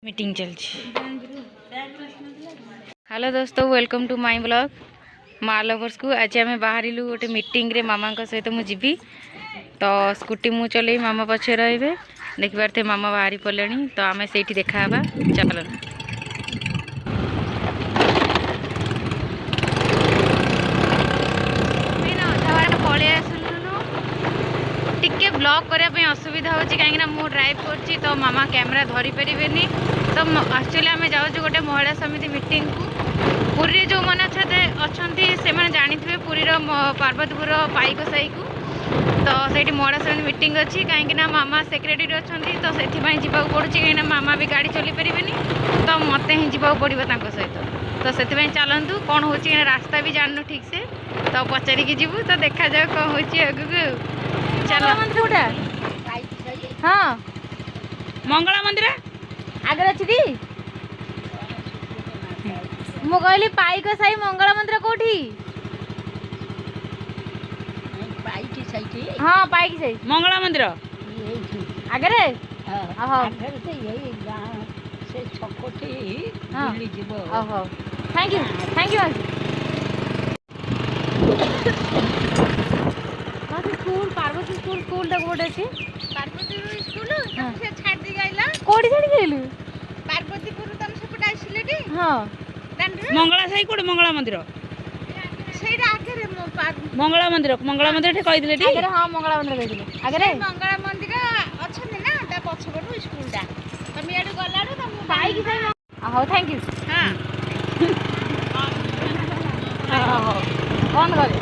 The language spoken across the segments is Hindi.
मीटिंग चलती। हेलो दोस्तों, वेलकम टू माय ब्लॉग माँ लवर्स को। आज आम बाहर गोटे मीटिंग रे मामा सहित मुझी तो स्कूटी मु चल मामा पछे रे देखिबार थे मामा बाहरी पड़े तो आम से देखा चल पलि आसलुनु टिके ब्लॉग करने असुविधा हो कहीं मु ड्राइव कर तो मामा कैमेरा धरी पारे तो एक्चुअली आम जाऊँ गोटे महिला समिति मीटिंग को पुरी जो मैंने अच्छा से जानी पुरीर पार्वतीपुर पाइक साई को तो सही महिला समिति मीटिंग अच्छी कहीं मामा सेक्रेटरी अच्छा तो से जावाक पड़ू कहीं मामा भी गाड़ी चल पारे तो मत ही जावाक पड़ो सहित तो से चलतु कौन हो रास्ता भी जानू ठीक से तो पचारिकी जीवु तो देखा जाए कौन हो चल मंदिर हाँ मंगला मंदिर आगे अच्छी मु कहली पाइक साई मंगला मंदिर कोठी हाँ पाइक साई मंगला मंदिर आगे thank you school Parvati school तक गोटे अच्छी पार्वती स्कूल छाड़ दी गइला कोडी छाड़ गइलु पार्वतीपुर तम सेपट आइसिले हां मंगला साई कोड मंगला मंदिर सेटा आगे रे मंगला मंदिर ठे कहि दिले टी आगे हां मंगला मंदिर कहि दिले आगे मंगला मंदिर अछन ना ता पछबडू स्कूल ता तम याडू गलाडू तम बाइक साई हां थैंक यू हां कौन करे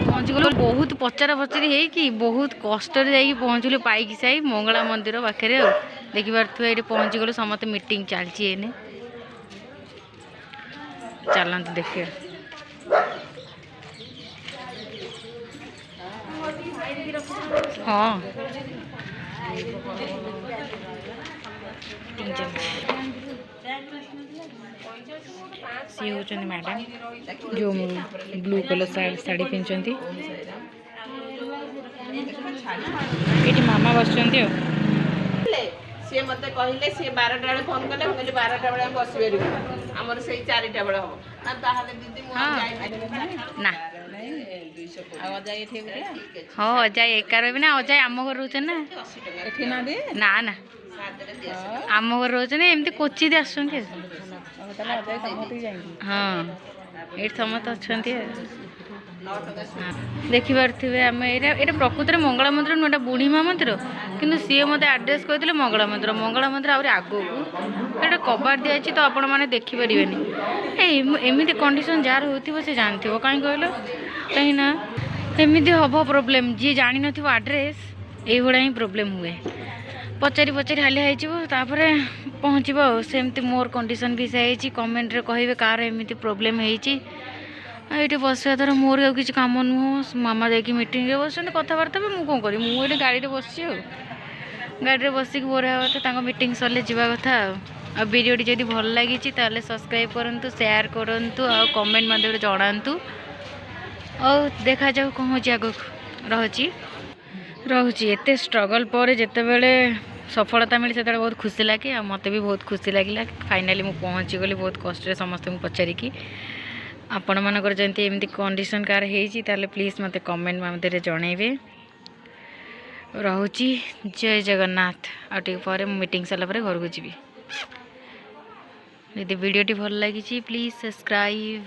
पहुँचगल बहुत पचरा पचरी है बहुत कष्ट जा पहुँचलु पाइक साई मंगला मंदिर पाखे देखिपार ये पहुँचीगलु समस्त मीटिंग चलती एने चलते देखिए हाँ सी होती मैडम जो ब्लू कलर साड़ी पिंधि ये मामा बस सी मत कहले सी 12टा बेले फोन कले हम कहली 12टा बेले हम बस बेरु हमर सही 4टा बेले हो ना ताहले दीदी मु जाई ना आ जाई एठी बुले हां अजय एका रहबे ना अजय आम घर रहछ ना एठी ना दे ना ना आम घर रहछ ना एमती कोची दे आछन के तले अजय समती जाई हां एठ समत अछंती देखि पारे आम ये प्रकृत में मंगला मंदिर नुटा बुढ़ीमा मंदिर किंतु सी मत आड्रेस कहते मंगला मंदिर आहरी आगू ये कबाड़ दिखाई तो आपण मैंने देखिपारे एमती कंडीशन जार हो से जानते कहीं कहल कहीं ना एमती हम प्रोब्लेम जी जानी न आड्रेस ये ही प्रोब्लेम हुए पचारि पचारि हालिया होपर पहुँचब सेमती मोर कंडीशन भी से कमेंट रे कहे कार एमती प्रोब्लेम होती ये बसा द्वारा मोर किसी कम नुह मामा जाकि मीटिंग बस कथबार्ता मुझे कौन करी मुझे गाड़ी बस गाड़ी बसिक बोर हाँ मीटिंग सरले जावा कथा आ वीडियोटी जब भल लगी सब्सक्राइब करूँ शेयर करूँ आ कमेंट मध्य जनातु और देखा जाऊ कौन हो रोची एत स्ट्रगल पर जिते बड़े सफलता मिली से बहुत खुशी लगे आ मत भी बहुत खुशी लगे फाइनाली मुझे पहुँची गली बहुत कष्ट समस्त पचारिकी आपण मानकर जमी एमती कंडीशन कार है प्लीज मत कमेंट मध्य जनइबे रोची जय जगन्नाथ आटे मीटिंग सरला घर को जी यदि वीडियोटी भल लगी प्लीज सब्सक्राइब।